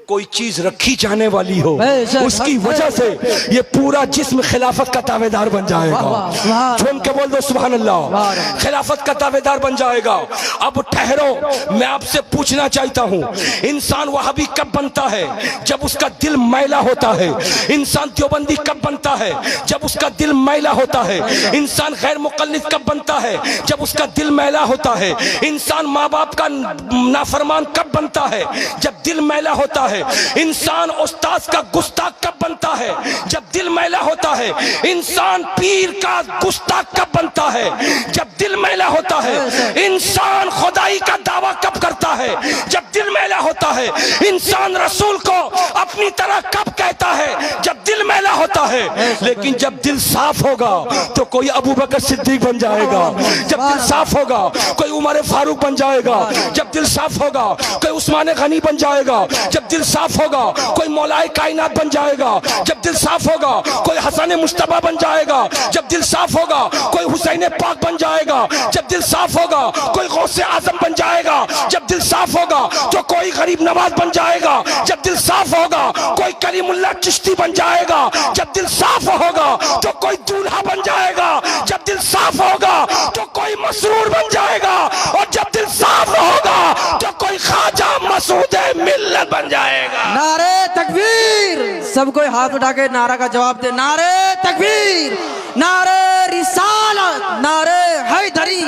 कोई चीज रखी जाने वाली हो, उसकी वजह से ये पूरा जिस्म खिलाफत का दावेदार बन जाएगा। झूम के बोल दो सुभान अल्लाह, खिलाफत का दावेदार बन जाएगा। अब ठहरो, मैं आपसे पूछना चाहता हूँ, इंसान वहाबी कब बनता है? जब उसका दिल मैला होता है। इंसान देवबंदी कब बनता है? जब उसका दिल मैला होता है। इंसान गैर मुक़ल्लिद कब बनता है? जब उसका दिल मैला होता है। इंसान माँ बाप का नाफरमान कब बनता है? जब दिल मैला होता है। इंसान उस्ताद का गुस्ताख कब बनता है? जब दिल मैला होता है। इंसान पीर का गुस्ताख कब बनता है? जब दिल मैला होता है। इंसान खुदाई का दावा कब करता है? जब दिल मैला होता है। इंसान रसूल को अपनी तरह कब कहता है? जब दिल मैला होता है। लेकिन जब दिल साफ होगा तो कोई अबू बकर सिद्दीक बन जाएगा। जब दिल साफ होगा कोई उमर फारूक बन जाएगा। जब दिल साफ होगा कोई उस्मान गनी बन जाएगा। जब दिल साफ होगा कोई मौलाए कायनात बन जाएगा। जब दिल साफ होगा कोई हसन मुश्तबा बन जाएगा। जब दिल साफ होगा कोई हुसैन पाक बन जाएगा। जब दिल साफ होगा कोई गौसे आजम बन जाएगा। जब दिल साफ होगा तो कोई गरीब नवाज बन जाएगा। जब दिल साफ होगा कोई करीमुल्लाह चिश्ती बन जाएगा। जब दिल साफ होगा तो कोई दूल्हा बन जाएगा। जब दिल साफ होगा तो कोई मसरूर बन जाएगा। और जब दिल साफ होगा तो कोई ख्वाजा मसूद मिल्लत बन जाएगा। नारे तकबीर, सब कोई हाथ उठा के नारा का जवाब दे। नारे तकबीर, नारे रिसालत, नारे हैदरी,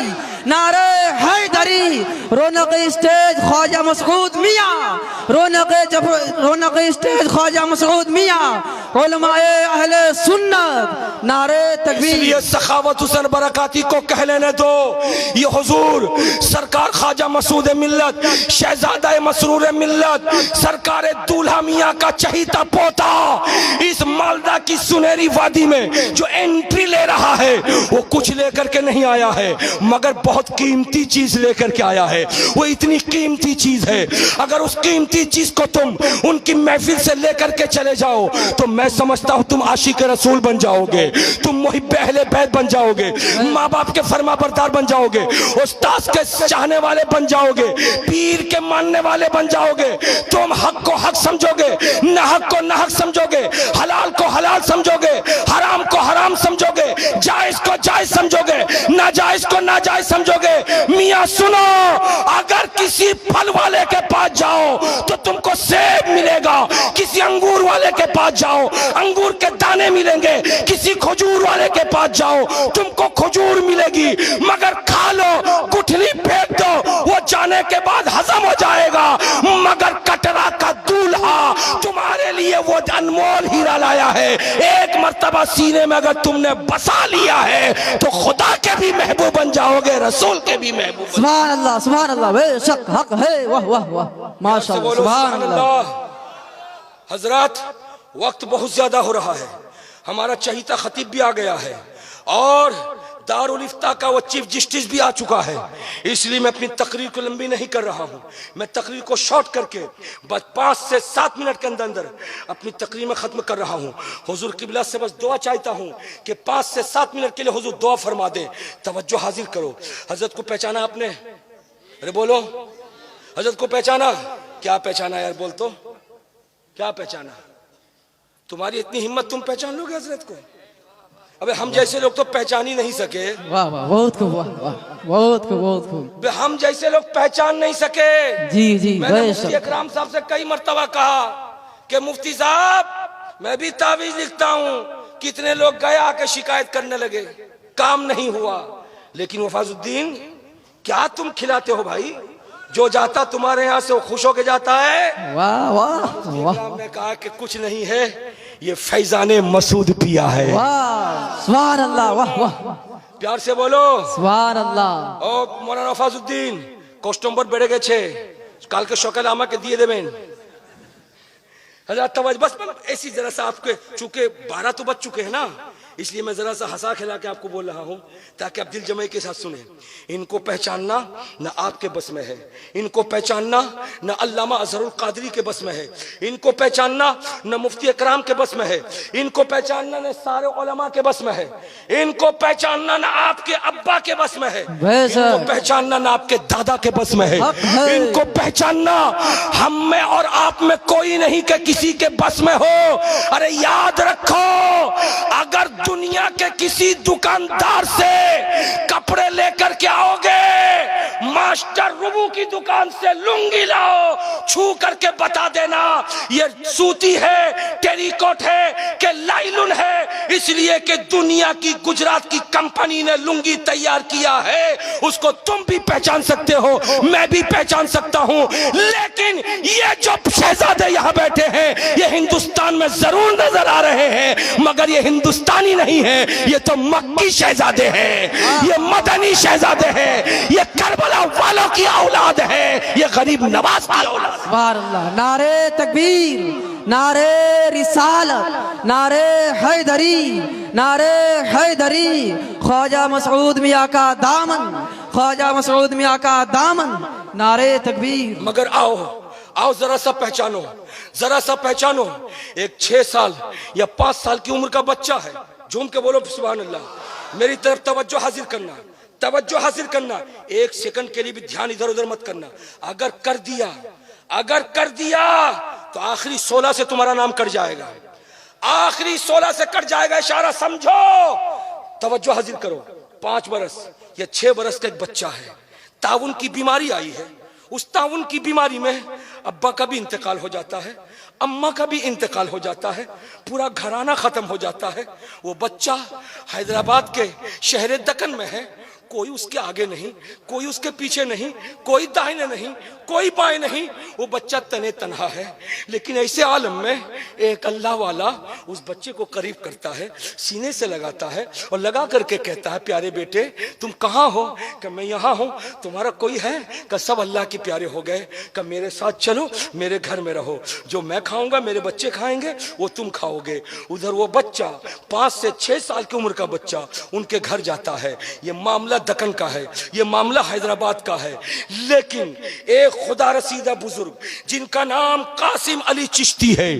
नारे हैदरी। रौनक स्टेज ख्वाजा मसऊद मियां, रौनक स्टेज ख्वाजा मसऊद मियां, उलमाए अहले सुन्नत। नारे तकबीर। इसलिए सखावत हुसैन बरकाती को कह लेने दो, ये हुजूर सरकार ख्वाजा मसूद मिल्लत, शहजादा मसरूर मिल्लत, सरकार दूल्हा मियां का चहीता पोता इस मालदा की सुनहरी वादी में जो एंट्री ले रहा है, वो कुछ लेकर के नहीं आया है, मगर बहुत कीमती चीज लेकर के आया है। वो इतनी कीमती चीज है, अगर उस कीमती चीज को तुम उनकी महफिल से लेकर के चले जाओ तो मैं समझता हूं तुम आशिक रसूल बन जाओगे, तुम मुहिब्बे अहले बैत बन जाओगे, माँ बाप के फरमाबरदार बन जाओगे, उस्ताद के चाहने वाले बन जाओगे, पीर के मानने वाले बन जाओगे। तुम हक को हक समझोगे, नाहक को नाहक समझोगे, हलाल को हलाल समझोगे, हराम को हराम समझोगे, जायज को जायज समझोगे, नाजायज को नाजायज समझोगे। मियां सुनो, अगर किसी फल वाले के पास जाओ तो तुमको सेब मिलेगा, किसी अंगूर वाले के पास जाओ अंगूर के दाने मिलेंगे, किसी खजूर वाले के पास जाओ तुमको खजूर मिलेगी, मगर खा लो, गुठली फेंक दो, वो जाने के बाद हजम हो जाएगा। मगर कटरा का दूल्हा तुम्हारे लिए वो अनमोल हीरा लाया है। एक मर्तबा सीने में अगर तुमने बसा लिया है तो खुदा के भी महबूब बन जाओगे, रसूल के भी महबूब। सुभान अल्लाह, सुभान अल्लाह, बेशक हक है। वाह वाह वाह, माशाअल्लाह, सुभान अल्लाह। हजरत, वक्त बहुत ज्यादा हो रहा है, हमारा चहीता खतीब भी आ गया है और दारुल इफ्ता का वो चीफ जस्टिस भी आ चुका है, इसलिए मैं अपनी तकरीर को लंबी नहीं कर रहा हूँ। मैं तकरीर को शॉर्ट करके बस 5 से 7 मिनट के अंदर अंदर अपनी तकरीर में ख़त्म कर रहा हूँ। हुजूर किबला से बस दुआ चाहता हूँ कि 5 से 7 मिनट के लिए हुजूर दुआ फरमा दें। तवज्जो हाजिर करो। हजरत को पहचाना आपने? अरे बोलो, हजरत को पहचाना? क्या पहचाना यार, बोल तो क्या पहचाना? तुम्हारी इतनी हिम्मत, तुम पहचान लोगे हजरत को? अबे हम जैसे लोग तो पहचान ही नहीं सके। वाह वाह, बहुत खूब, वाह वाह, बहुत खूब, बहुत खूब। हम जैसे लोग पहचान नहीं सके। जी जी, मैंने मुफ्ती इकराम साहब से कई मर्तबा कहा कि मुफ्ती साहब मैं भी तावीज लिखता हूं। कितने लोग गए आके शिकायत करने लगे, काम नहीं हुआ। लेकिन वफाजुद्दीन, क्या तुम खिलाते हो भाई? जो जाता तुम्हारे यहाँ से वो खुश होके जाता है। वाह वाह वाह, ने कहा कि कुछ नहीं है, ये फैजाने मसूद पिया है। वाह, सुभान अल्लाह, वाह वाह, प्यार से बोलो सुभान अल्लाह। ओ मौलाना वफाजुद्दीन, कष्ट नंबर बेड़े गेছে, কালকে সকালে আমাকে দিয়ে দেবেন। हजरत तवज्जो, बस ऐसी जरा सा आपके, चूंकि 12 तो बज चुके हैं ना, इसलिए मैं जरा सा हंसा खिला के आपको बोल रहा हूं ताकि आप दिल जमाई के साथ सुने। इनको पहचानना न आपके बस में है, इनको पहचानना न अल्लामा अजहरुल कादरी के बस में है, इनको पहचानना न मुफ्ती इकराम के बस में है, इनको पहचानना न सारे उलमा के बस में है, इनको पहचानना न आपके अब्बा के बस में है, इनको पहचानना न आपके दादा के बस में है, इनको पहचानना हम में और आप में कोई नहीं कि किसी के बस में हो। अरे याद रखो, अगर दुनिया के किसी दुकानदार से कपड़े लेकर के आओगे, मास्टर रुबू की दुकान से लुंगी लाओ, छू करके बता देना ये सूती है, टेरिकॉट है कि लाइलुन है, इसलिए कि दुनिया की गुजरात की कंपनी ने लुंगी तैयार किया है। उसको तुम भी पहचान सकते हो, मैं भी पहचान सकता हूं। लेकिन ये जो शहजादे यहां बैठे हैं, ये हिंदुस्तान में जरूर नजर आ रहे हैं, मगर ये हिंदुस्तानी नहीं है, ये तो मक्की शहजादे हैं, ये मदनी शहजादे हैं, ये करबला वालों की औलाद है, ये गरीब नवाज की औलाद। सुभान अल्लाह। नारे तकबीर, नारे रिसालत, नारे हैदरी, नारे हैदरी। ख्वाजा मसऊद मियां का दामन, ख्वाजा मसऊद मियां का दामन। नारे तकबीर। मगर आओ आओ, जरा सा पहचानो, जरा सा पहचानो। एक 6 साल या 5 साल की उम्र का बच्चा है, झूम के बोलो सुभान अल्लाह। मेरी तरफ तवज्जो हासिल करना, तवज्जो हासिल करना, एक सेकंड के लिए भी ध्यान इधर उधर मत करना। अगर कर दिया, अगर कर दिया तो आखिरी 16 से तुम्हारा नाम कट जाएगा, आखिरी 16 से कट जाएगा। इशारा समझो, तवज्जो हासिल करो। 5 बरस या 6 बरस का एक बच्चा है, ताउन की बीमारी आई है। उस ताउन की बीमारी में अब्बा का भी इंतकाल हो जाता है, अम्मा का भी इंतकाल हो जाता है, पूरा घराना खत्म हो जाता है। वो बच्चा हैदराबाद के शहर दक्कन में है, कोई उसके आगे नहीं, कोई उसके पीछे नहीं, कोई दाहिने नहीं, कोई बाएं नहीं, वो बच्चा तने तन्हा है। लेकिन ऐसे आलम में एक अल्लाह वाला उस बच्चे को करीब करता है, सीने से लगाता है और लगा करके कहता है, प्यारे बेटे तुम कहाँ हो? कि मैं यहाँ हूँ। तुम्हारा कोई है? कि सब अल्लाह के प्यारे हो गए। कि मेरे साथ चलो, मेरे घर में रहो, जो मैं खाऊंगा मेरे बच्चे खाएंगे, वो तुम खाओगे। उधर वो बच्चा 5 से 6 साल की उम्र का बच्चा उनके घर जाता है। ये मामला दक्कन का है, ये मामला हैदराबाद का है। लेकिन एक खुदा रसीदा बुजुर्ग जिनका नाम कासिम अली चिश्ती है,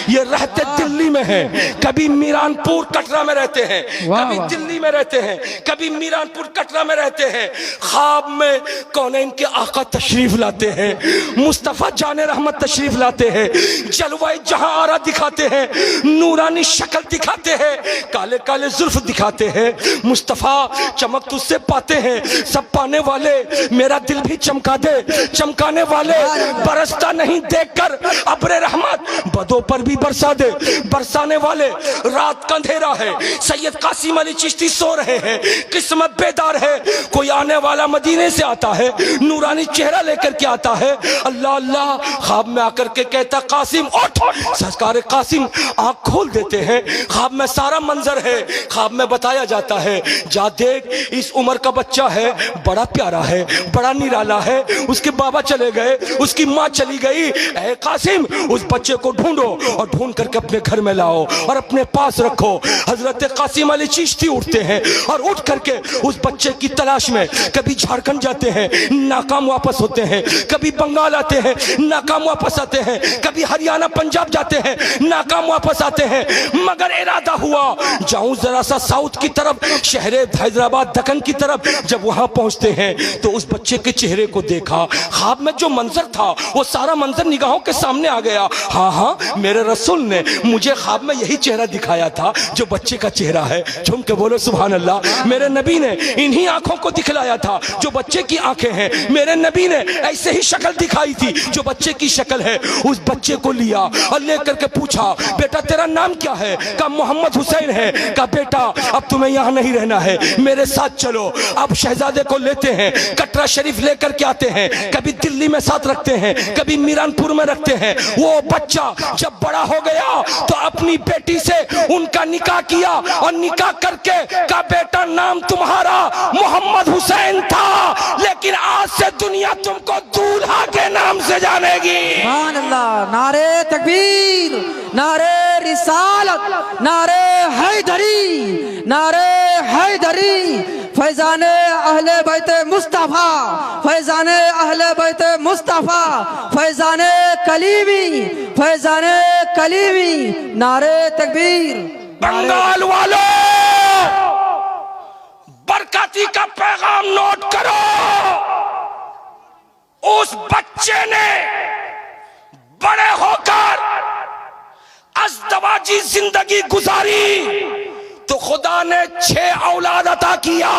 ये रहते दिल्ली में है, कभी मीरानपुर कटरा में रहते हैं, कभी दिल्ली में रहते हैं, कभी मीरानपुर कटरा में रहते हैं। ख्वाब में कौनैन के आका तशरीफ लाते हैं, मुस्तफा जाने रहमत तशरीफ लाते हैं, जलवाए जहां आरा दिखाते हैं, नूरानी शक्ल दिखाते हैं, काले काले जुल्फ दिखाते हैं। मुस्तफा चमक तुझसे पाते हैं, सब पाने वाले मेरा दिल भी चमका दे, चमकाने वाले बरसता नहीं देखकर अब्रे रहमत बदों पर भी बरसा दे, बरसाने वाले रात का अंधेरा है, सैयद कासिम अली चिश्ती सो रहे हैं, किस्मत बेदार है। कोई आने वाला मदीने से आता है, नूरानी चेहरा लेकर के आता है, अल्लाह अल्लाह ख्वाब में आकर के कहता कासिम उठ। सरकार कासिम आंख खोल देते हैं, ख्वाब में सारा मंजर है, ख्वाब में बताया जाता है, जा देख इस उम्र का बच्चा है, बड़ा प्यारा है, बड़ा निराला है, उसके बाबा चले गए, उसकी माँ चली गई, ऐ कासिम उस बच्चे को ढूंढो और ढूंढ करके अपने घर में लाओ और अपने पास रखो। हजरत कासिम अली चिश्ती उठते हैं और उठ करके उस बच्चे की तलाश में कभी झारखंड जाते हैं, नाकाम वापस होते हैं, कभी बंगाल आते हैं, नाकाम वापस आते हैं, कभी हरियाणा पंजाब जाते हैं, नाकाम वापस आते हैं। मगर इरादा हुआ जाऊं जरा सा साउथ की तरफ, शहर हैदराबाद दक्कन की तरफ, तरफ जब वहां पहुंचते हैं तो उस बच्चे के चेहरे को देखा। ख्वाब में जो मंजर था वो सारा मंजर निगाहों के सामने आ गया। हाँ हाँ, मेरे रसूल ने मुझे ख्वाब में यही चेहरा दिखाया था जो बच्चे का चेहरा है। झूम के बोलो सुभान अल्लाह। मेरे नबी ने इन्हीं आंखों को दिखलाया था जो बच्चे की आंखें हैं। मेरे नबी ने ऐसे ही शक्ल दिखाई थी जो बच्चे की शक्ल है। उस बच्चे को लिया और लेकर के पूछा, बेटा तेरा नाम क्या है? कहा मोहम्मद हुसैन है। कहा बेटा अब तुम्हें यहाँ नहीं रहना है, मेरे साथ चलो। अब शहजादे को लेते हैं, कटरा शरीफ लेकर के आते हैं, कभी दिल्ली में साथ रखते हैं, कभी मीरानपुर में रखते हैं। वो बच्चा जब बड़ा हो गया तो अपनी बेटी से उनका निकाह किया और निकाह करके कहा बेटा नाम तुम्हारा मोहम्मद हुसैन था, लेकिन आज से दुनिया तुमको दूल्हा के नाम से जानेगी। सुभान अल्लाह। नारे तकबीर, नारे रिसालत, नारे हैदरी, नारे हैदरी। फैजान अहले बैत मुस्तफा, फैजान अहले बैत मुस्तफा, फैजान कलीमी, फैजान कलीमी। नारे तकबीर। बंगाल वालों, बरकती का पैगाम नोट करो। उस बच्चे ने बड़े होकर अज़दवाजी जिंदगी गुजारी तो खुदा ने 6 औलाद अता किया।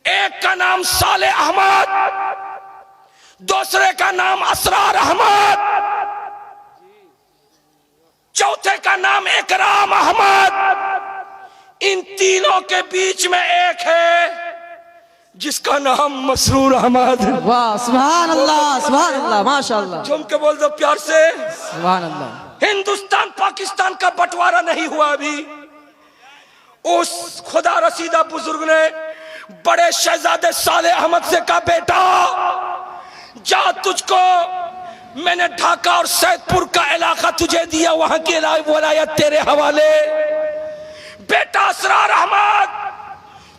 एक का नाम साले अहमद, दूसरे का नाम असरार अहमद, चौथे का नाम इकराम अहमद। इन तीनों के बीच में एक है जिसका नाम मसरूर अहमद। वाह सुभान अल्लाह, सुभान अल्लाह, माशाअल्लाह। झूम के बोल दो प्यार से सुभान अल्लाह। हिंदुस्तान पाकिस्तान का बंटवारा नहीं हुआ अभी। उस खुदा रसीदा बुजुर्ग ने बड़े शहजादे साले अहमद से कहा बेटा जा, तुझको मैंने ढाका और सैदपुर का इलाका तुझे दिया, वहां की वलायत तेरे हवाले। बेटा असरार अहमद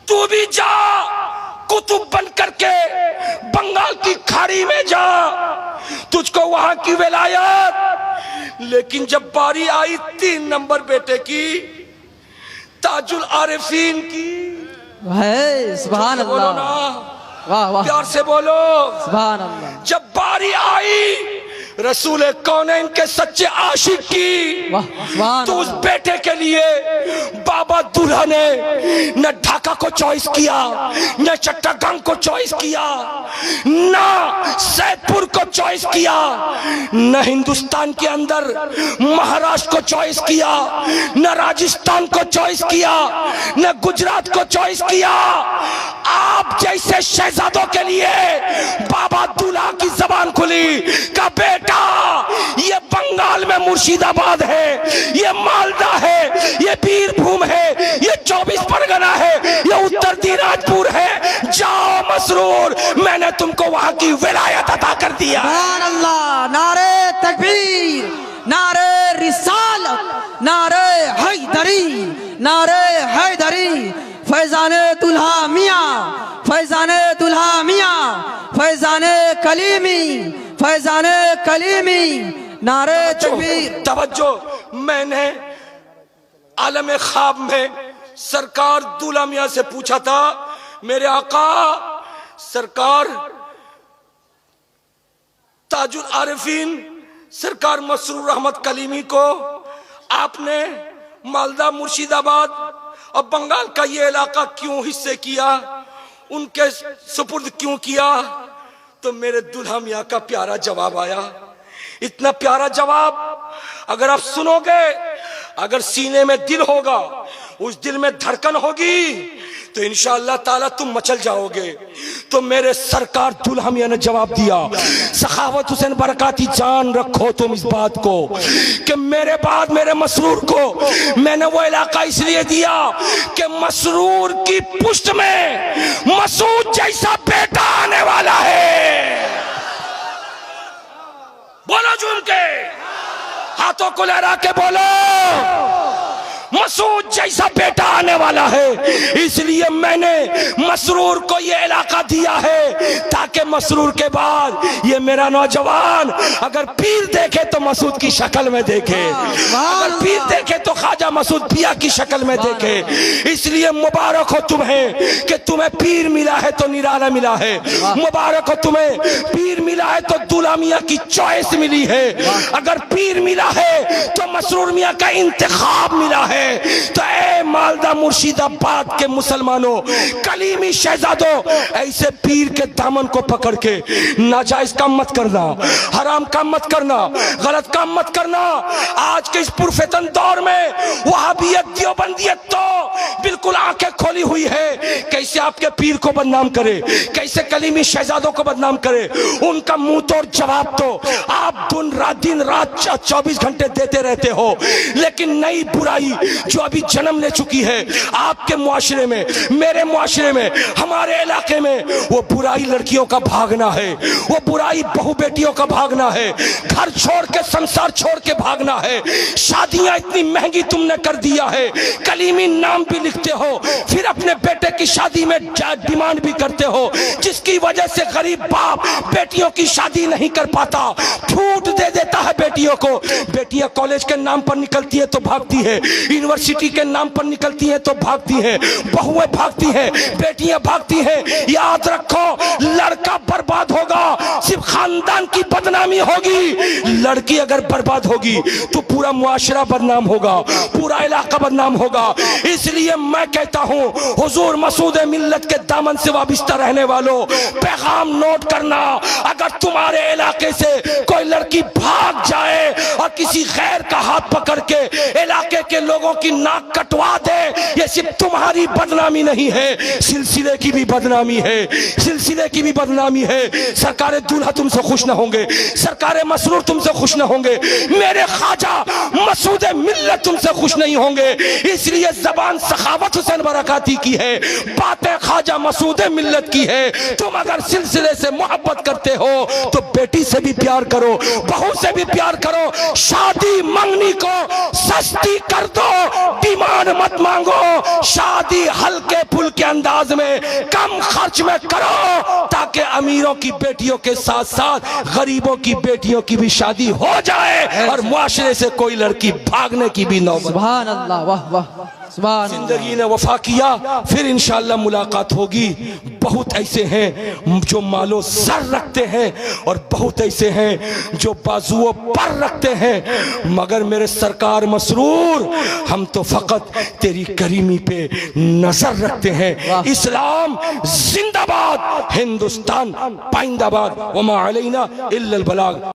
तू भी जा, कुतुब बन करके बंगाल की खाड़ी में जा, तुझको वहां की विलायत। लेकिन जब बारी आई 3 नंबर बेटे की, ताजुल आरिफीन की, सुभान अल्लाह, वाह वाह, प्यार से बोलो सुभान अल्लाह। जब बारी आई रसूल कौनैन के सच्चे आशिक की, तो उस बेटे के लिए बाबा दूल्हा ने न ढाका को चॉइस किया, न चट्टागांग को चॉइस किया, न सैदपुर को चॉइस किया, न हिंदुस्तान के अंदर महाराष्ट्र को चॉइस किया, न राजस्थान को चॉइस किया, न गुजरात को चॉइस किया। आप जैसे शहजादों के लिए बाबा दूल्हा की जबान खुली का बेटा ये बंगाल में मुर्शिदाबाद है, ये मालदा है, ये बीरभूम है, ये 24 परगना है, ये उत्तर दिनाजपुर है। जाओ मसरूर, मैंने तुमको वहां की विलायत अता कर दिया। सुभान अल्लाह। नारे तकबीर, नारे रिसालत, नारे हैदरी, नारे हैदरी। फैजाने दुल्हा मियाँ, फैजाने दुल्हा मियाँ, फैजाने कलीमी, फैजाने कलीमी। नारे तकबीर। तवज्जो, मैंने आलम ख्वाब में सरकार दूल्हा मियाँ से पूछा था, मेरे आका सरकार ताजुल आरिफीन सरकार मसरूर अहमद कलीमी को आपने मालदा मुर्शिदाबाद और बंगाल का ये इलाका क्यों हिस्से किया, उनके सुपुर्द क्यों किया? तो मेरे दुल्हा मियाँ का प्यारा जवाब आया। इतना प्यारा जवाब अगर आप सुनोगे, अगर सीने में दिल होगा, उस दिल में धड़कन होगी, तो इंशाअल्लाह ताला तुम मचल जाओगे। तो मेरे सरकार दुल्हा मियाँ ने जवाब दिया, सखावत हुसैन बरकाती जान रखो तुम इस बात को कि मेरे बाद मेरे मसरूर को मैंने वो इलाका इसलिए दिया कि मसरूर की पुष्ट में मसूद जैसा बेटा आने वाला है। बोलो झूम के, हाथों को लहरा के बोलो, मसूद जैसा बेटा आने वाला है, इसलिए मैंने मसरूर को ये इलाका दिया है ताकि मसरूर के बाद ये मेरा नौजवान अगर पीर देखे तो मसूद की शक्ल में देखे, अगर पीर देखे तो ख्वाजा मसूद पिया की शक्ल में देखे। इसलिए मुबारक हो तुम्हें कि तुम्हें पीर मिला है तो निराला मिला है, मुबारक हो तुम्हें पीर मिला है तो दूल्हा मियां की चॉइस मिली है, अगर पीर मिला है तो मसरूर मियां का इंतखाब मिला है। तो ए मालदा मुर्शिदाबाद के मुसलमानों, कलीमी शहजादों, ऐसे पीर के दामन को पकड़ के नाजायज काम मत करना, हराम काम मत करना, गलत काम मत करना। आज के इस पुरफितन दौर में वहाबियत देवबंदियत तो बिल्कुल आंखें खोली हुई है, कैसे आपके पीर को बदनाम करे, कैसे कलीमी शहजादों को बदनाम करे। उनका मुंह तोड़ जवाब तो आप दिन रात 24 घंटे देते रहते हो, लेकिन नई बुराई जो अभी जन्म ले चुकी है आपके मुआशरे में, मेरे मुआशरे में, हमारे इलाके में, वो बुराई लड़कियों का भागना है, वो बुराई बहू बेटियों का भागना है, घर छोड़ के संसार छोड़ के भागना है। शादियां इतनी महंगी तुमने कर दिया है, कलीमी नाम भी लिखते हो, फिर अपने बेटे की शादी में डिमांड भी करते हो, जिसकी वजह से गरीब बाप बेटियों की शादी नहीं कर पाता, छूट दे देता है बेटियों को। बेटियां कॉलेज के नाम पर निकलती है तो भागती है, यूनिवर्सिटी के नाम पर निकलती है तो भागती है, बहुएं भागती हैं, बेटियां भागती हैं। याद रखो, लड़का बर्बाद होगा सिर्फ खानदान की बदनामी होगी, लड़की अगर बर्बाद होगी तो पूरा मुआशरा बदनाम होगा, पूरा इलाका बदनाम होगा। इसलिए मैं कहता हूं, हुजूर मसूद मिल्लत के दामन से वाबिस्ता रहने वालों, पैगाम नोट करना, अगर तुम्हारे इलाके से कोई लड़की भाग जाए और किसी गैर का हाथ पकड़ के इलाके के लोगों की नाक कटवा दे, ये सिर्फ तुम्हारी बदनामी नहीं है, सिलसिले की भी बदनामी है, सिलसिले की भी बदनामी है। सरकारे दूल्हा तुमसे खुश न होंगे, सरकारे मसरूर तुमसे खुश न होंगे, मेरे ख्वाजा मसूद मिल्लत तुमसे खुश नहीं होंगे। इसलिए जबान सखावत हुसैन बरकाती की है, बातें ख्वाजा मसूद मिल्लत की है। तुम अगर सिलसिले से मोहब्बत करते हो तो बेटी से भी प्यार करो, बहू से भी प्यार करो, शादी मंगनी को सस्ती कर दो, डिमांड मत मांगो, शादी हल्के फुल्के अंदाज में कम खर्च में करो, ताकि अमीरों की बेटियों के साथ साथ गरीबों की बेटियों की भी शादी हो जाए और मुआशरे से कोई लड़की भागने की भी नौबत। सुभान अल्लाह, वाह वाह, सुभान। जिंदगी ने वफा किया, फिर इंशाअल्लाह मुलाकात होगी। बहुत ऐसे हैं जो मालो सर रखते हैं और बहुत ऐसे हैं जो बाजुओं पर रखते हैं, मगर मेरे सरकार मसरूर, हम तो फकत तेरी करीमी पे नजर रखते हैं। इस्लाम जिंदाबाद, हिंदुस्तान पाइंदाबाद, वमा अलैना इल्लल बलाग।